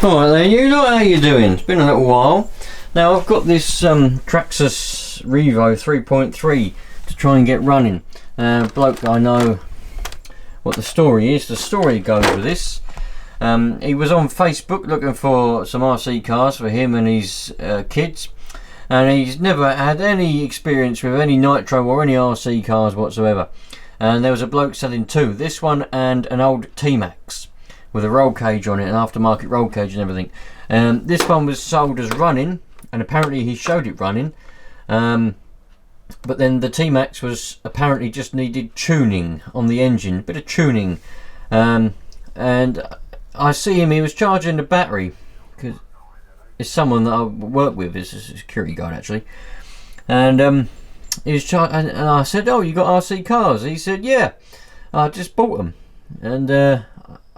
Alright there, you lot, how you doing? It's been a little while. Now I've got this Traxxas Revvo 3.3 to try and get running. Bloke I know what the story is. The story goes with this. He was on Facebook looking for some RC cars for him and his kids, and he's never had any experience with any Nitro or any RC cars whatsoever. And there was a bloke selling two, this one and an old T-Max with a roll cage on it, an aftermarket roll cage and everything. This one was sold as running, and apparently he showed it running, but then the T-Max was apparently just needed tuning on the engine, bit of tuning, and I see him, he was charging the battery, because it's someone that I work with, it's a security guard actually, and he was and I said, oh, you got RC cars? He said, yeah, I just bought them, and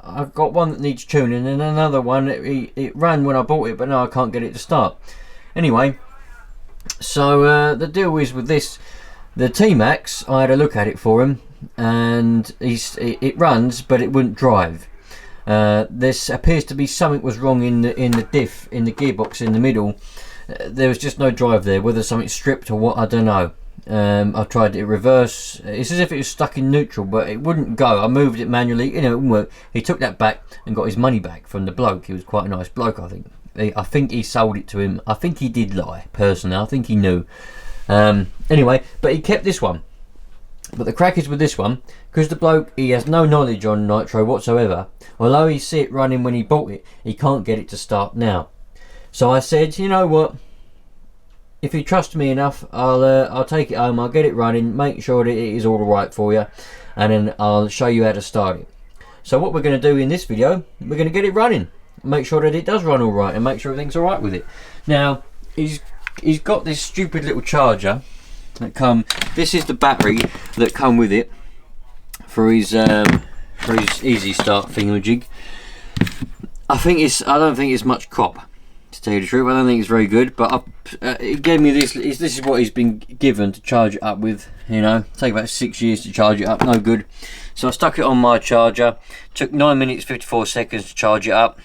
I've got one that needs tuning and another one, it ran when I bought it, but now I can't get it to start. Anyway, so the deal is with this, the T-Max, I had a look at it for him, and it runs but it wouldn't drive. This appears to be something was wrong in the diff, in the gearbox in the middle. There was just no drive there, whether something stripped or what, I don't know. I tried it in reverse, it's as if it was stuck in neutral, but it wouldn't go. I moved it manually, you know, it wouldn't work. He took that back and got his money back from the bloke. He was quite a nice bloke, I think. I think he sold it to him. I think he did lie, personally. I think he knew. Anyway, but he kept this one. But the crack is with this one, because the bloke, he has no knowledge on Nitro whatsoever. Although he see it running when he bought it, he can't get it to start now. So I said, you know what? If you trust me enough, I'll take it home, I'll get it running, make sure that it is all right for you, and then I'll show you how to start it. So what we're going to do in this video, we're going to get it running, make sure that it does run all right, and make sure everything's all right with it. Now he's got this stupid little charger that this is the battery that come with it for his easy start thingamajig. I don't think it's much cop, to tell you the truth. I don't think it's very good, but he gave me this. This is what he's been given to charge it up with. You know, take about 6 years to charge it up, no good. So I stuck it on my charger. Took 9 minutes 54 seconds to charge it up,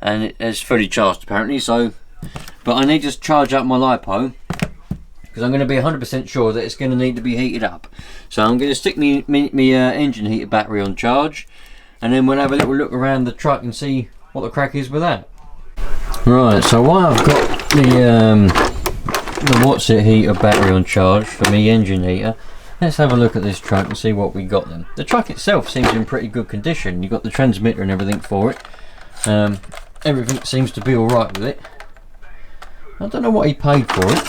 and it's fully charged apparently. So, but I need to charge up my LiPo, because I'm going to be 100% sure that it's going to need to be heated up. So I'm going to stick me engine heater battery on charge, and then we'll have a little look around the truck and see what the crack is with that. Right, so while I've got the what's it heater battery on charge for me engine heater, let's have a look at this truck and see what we got then. The truck itself seems in pretty good condition. You've got the transmitter and everything for it. Everything seems to be alright with it. I don't know what he paid for it,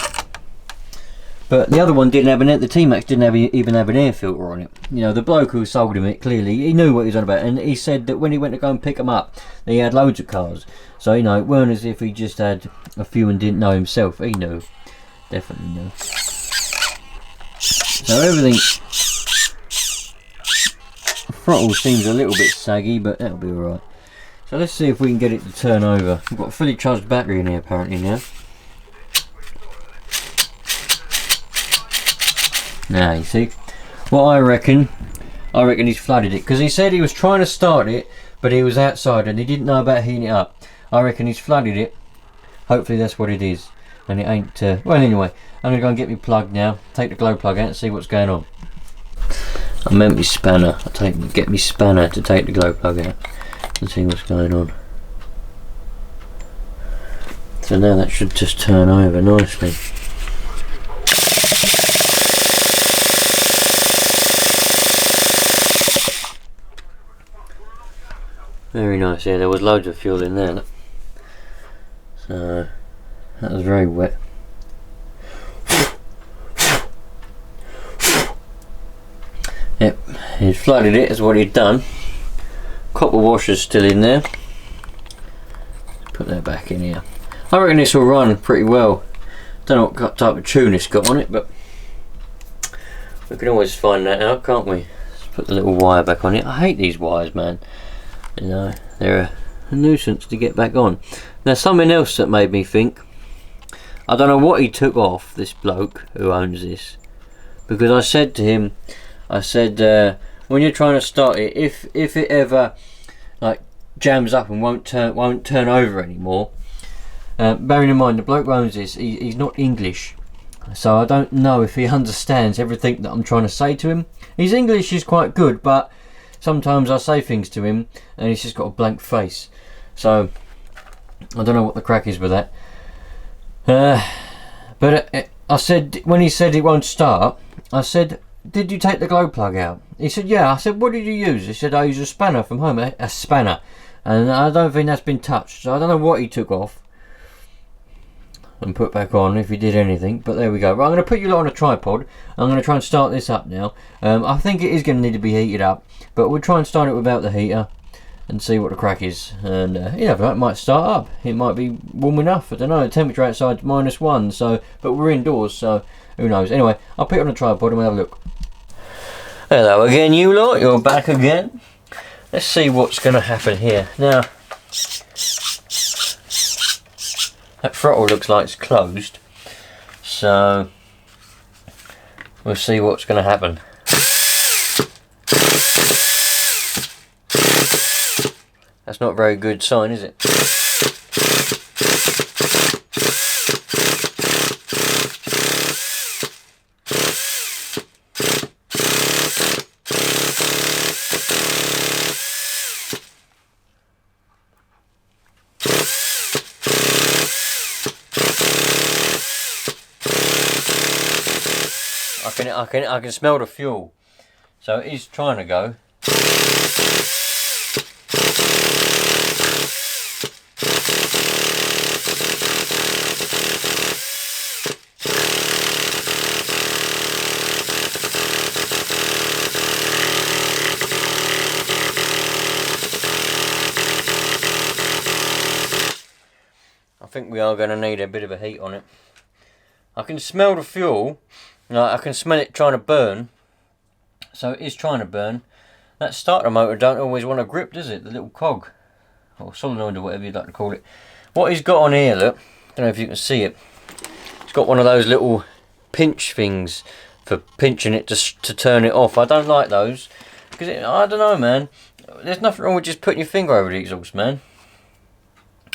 but the other one didn't have the T-Max didn't even have an air filter on it. You know, the bloke who sold him it, clearly, he knew what he was on about, and he said that when he went to go and pick them up, he had loads of cars. So, you know, it weren't as if he just had a few and didn't know himself. He knew. Definitely knew. So everything, the throttle seems a little bit saggy, but that'll be alright. So let's see if we can get it to turn over. We've got a fully charged battery in here apparently now. Now you see, what I reckon he's flooded it, because he said he was trying to start it, but he was outside and he didn't know about heating it up. I reckon he's flooded it. Hopefully that's what it is, and it ain't. Well, anyway, I'm gonna go and get my plug now. Take the glow plug out and see what's going on. I meant my spanner. Get my spanner to take the glow plug out and see what's going on. So now that should just turn over nicely. Very nice, yeah, there was loads of fuel in there. Look. So that was very wet. Yep, he'd flooded it, is what he'd done. Copper washer's still in there. Put that back in here. I reckon this will run pretty well. Don't know what type of tune it's got on it, but we can always find that out, can't we? Let's put the little wire back on it. I hate these wires, man. You know, they're a nuisance to get back on. Now something else that made me think, I don't know what he took off, this bloke who owns this, because I said to him, I said when you're trying to start it, if it ever like jams up and won't turn over anymore. Bearing in mind the bloke who owns this, he's not English, so I don't know if he understands everything that I'm trying to say to him. His English is quite good, but sometimes I say things to him and he's just got a blank face. So I don't know what the crack is with that. But I said, when he said it won't start, I said, did you take the glow plug out? He said, yeah. I said, what did you use? He said, I used a spanner from home, a spanner, and I don't think that's been touched. So I don't know what he took off and put back on, if he did anything, but there we go. Right, I'm going to put you lot on a tripod. I'm going to try and start this up now. I think it is going to need to be heated up, but we'll try and start it without the heater and see what the crack is. And yeah, it might start up. It might be warm enough. I don't know. The temperature outside is -1, so, but we're indoors, so who knows. Anyway, I'll put it on a tripod and we'll have a look. Hello again, you lot. You're back again. Let's see what's going to happen here now. That throttle looks like it's closed, so we'll see what's going to happen. That's not a very good sign, is it? I can smell the fuel, so it is trying to go. I think we are going to need a bit of a heat on it. I can smell the fuel. I can smell it trying to burn, so it is trying to burn. That starter motor don't always want to grip, does it? The little cog, or solenoid, or whatever you'd like to call it. What he's got on here, look, don't know if you can see it. It's got one of those little pinch things for pinching it to turn it off. I don't like those, because I don't know, man. There's nothing wrong with just putting your finger over the exhaust, man.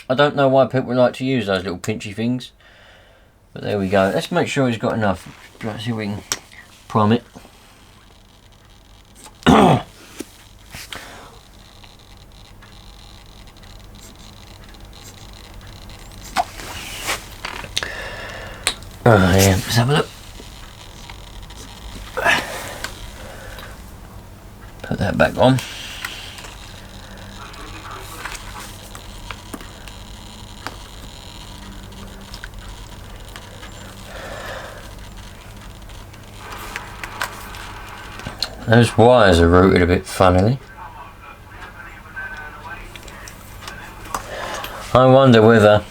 I don't know why people like to use those little pinchy things. But there we go. Let's make sure he's got enough. Let's see if we can prime it. Oh yeah, let's have a look. Put that back on. Those wires are routed a bit funnily. I wonder whether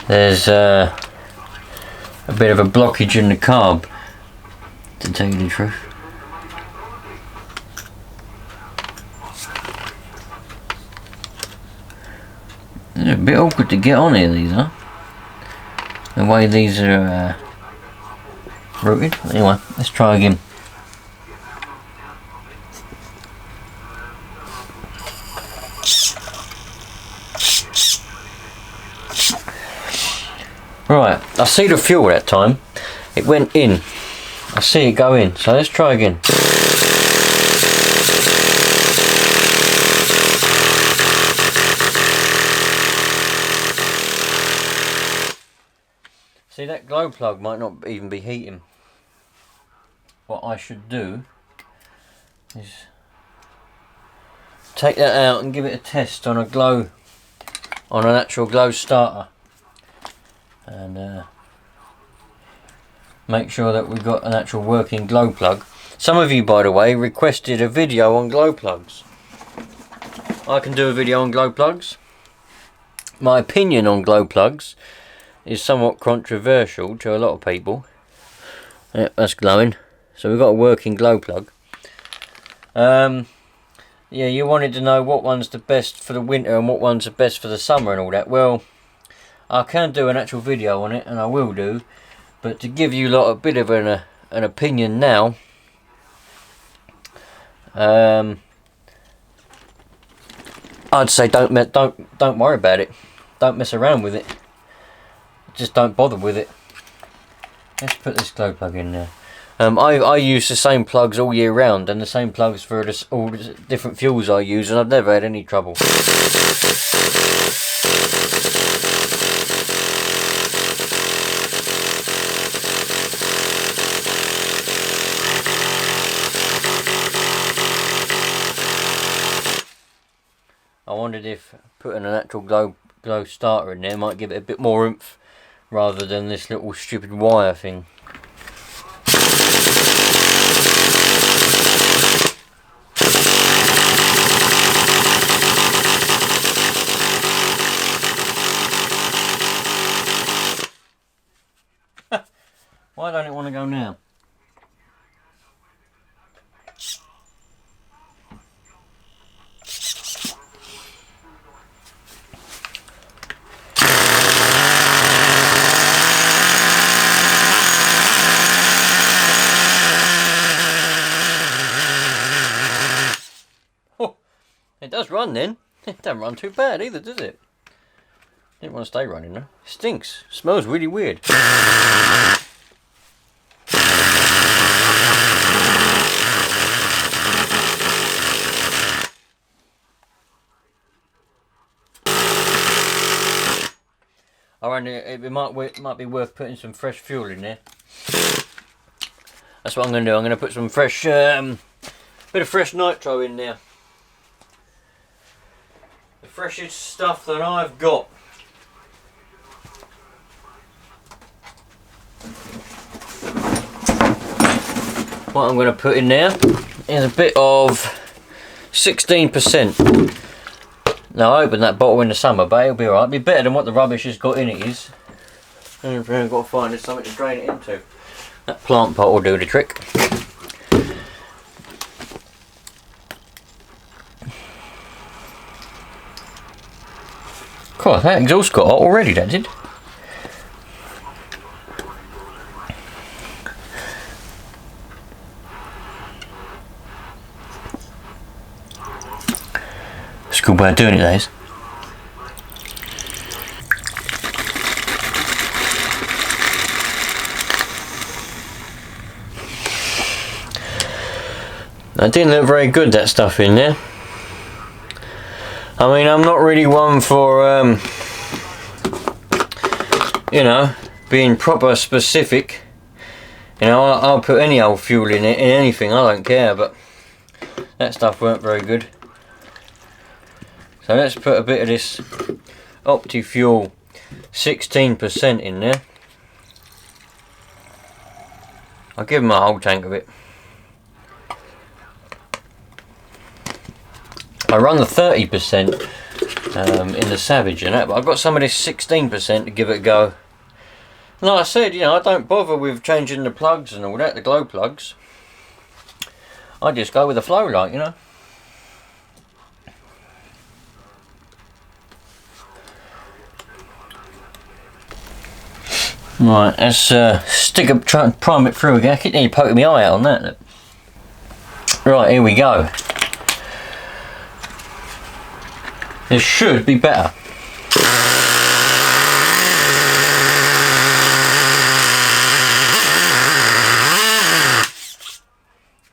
there's a bit of a blockage in the carb, to tell you the truth. They're a bit awkward to get on here, these are. The way these are routed. Anyway, let's try again. Right, I see the fuel that time. It went in. I see it go in. So let's try again. See, that glow plug might not even be heating. What I should do is take that out and give it a test on an actual glow starter. And make sure that we've got an actual working glow plug. Some of you, by the way, requested a video on glow plugs. I can do a video on glow plugs. My opinion on glow plugs is somewhat controversial to a lot of people. Yep, that's glowing. So we've got a working glow plug. Yeah, you wanted to know what one's the best for the winter and what one's the best for the summer and all that. Well, I can do an actual video on it, and I will do, but to give you lot a bit of an opinion now, I'd say don't worry about it. Don't mess around with it. Just don't bother with it. Let's put this glow plug in there. I use the same plugs all year round, and the same plugs for all the different fuels I use, and I've never had any trouble. I wondered if putting a natural glow starter in there might give it a bit more oomph rather than this little stupid wire thing. Why don't it want to go now? It does run then. It doesn't run too bad either, does it? Didn't want to stay running though. It stinks. Smells really weird. I reckon it might be worth putting some fresh fuel in there. That's what I'm going to do. I'm going to put some fresh, bit of fresh nitro in there. The freshest stuff that I've got. What I'm going to put in there is a bit of 16%. Now I opened that bottle in the summer, but it'll be alright. It'll be better than what the rubbish has got in it is. And I've got to find something to drain it into. That plant pot will do the trick. God, that exhaust got hot already, that did. It's a good way of doing it, that is. That didn't look very good, that stuff in there. I mean, I'm not really one for, you know, being proper specific. You know, I'll put any old fuel in it, in anything, I don't care, but that stuff weren't very good. So let's put a bit of this OptiFuel 16% in there. I'll give them a whole tank of it. I run the 30% in the Savage and that, but I've got some of this 16% to give it a go. Like I said, you know, I don't bother with changing the plugs and all that, the glow plugs. I just go with the flow light, you know. Right, let's stick up, try and prime it through again. I keep nearly poking my eye out on that. Right, here we go. This should be better.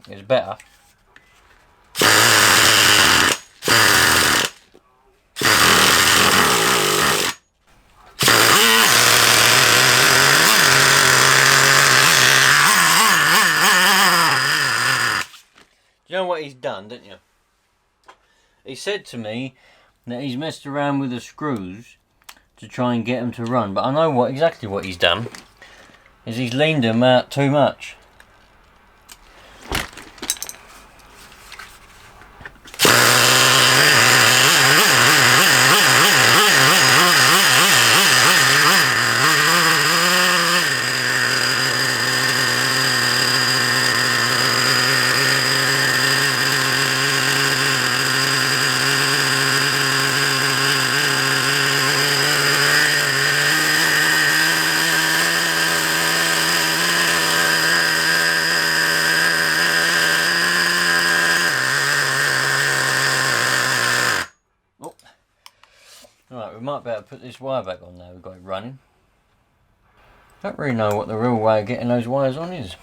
It's better. You know what he's done, don't you? He said to me that he's messed around with the screws to try and get them to run, but I know exactly what he's done is he's leaned them out too much. we might be able to put this wire back on now we've got it running. Don't really know what the real way of getting those wires on is.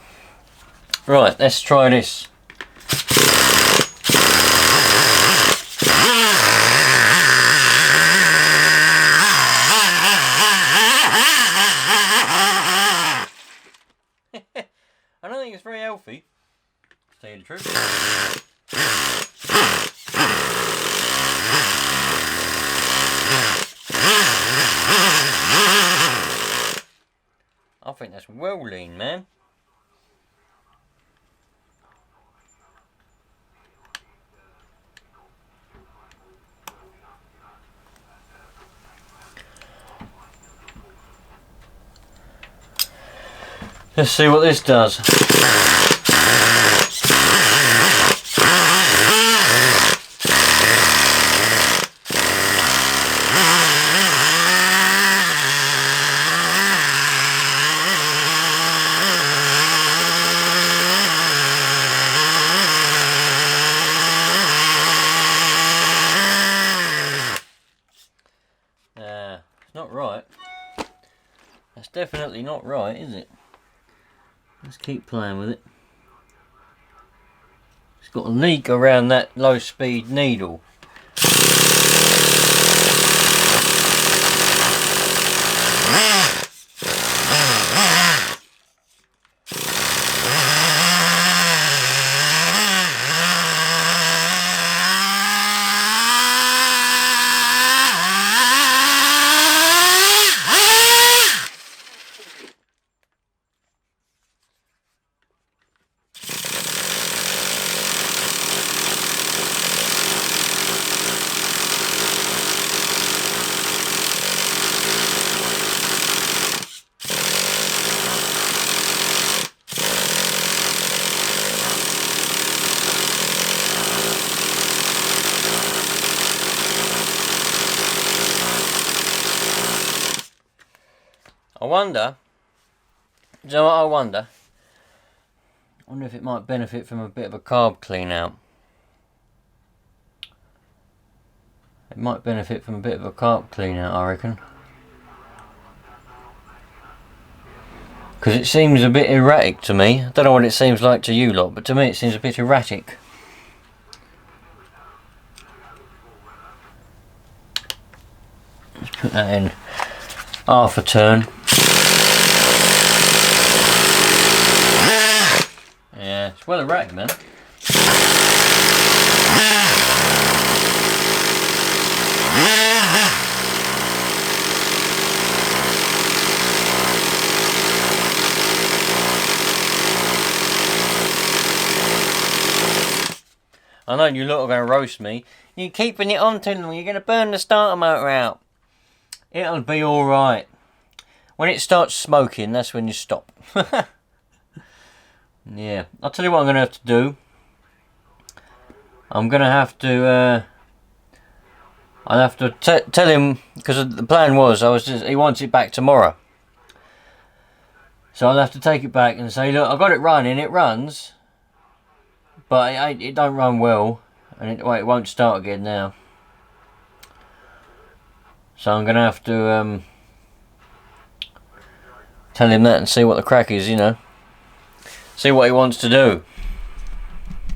Right, let's try this. I don't think it's very healthy, to tell you the truth. I think that's well lean, man. Let's see what this does. It's not right. That's definitely not right, is it? Let's keep playing with it. It's got a leak around that low speed needle. I wonder, do you know what I wonder? I wonder if it might benefit from a bit of a carb clean out. It might benefit from a bit of a carb clean out, I reckon. Because it seems a bit erratic to me. I don't know what it seems like to you lot, but to me it seems a bit erratic. Let's put that in half a turn. Yeah, it's well erratic, man. I know you lot are going to roast me. You're keeping it on too long, you're going to burn the starter motor out. It'll be alright. When it starts smoking, that's when you stop. Yeah, I'll tell you what I'm going to have to do. I'm going to have to, I'll have to tell him, because the plan was, he wants it back tomorrow. So I'll have to take it back and say, look, I've got it running, it runs, but it don't run well, and it won't start again now. So I'm going to have to tell him that and see what the crack is, you know. See what he wants to do.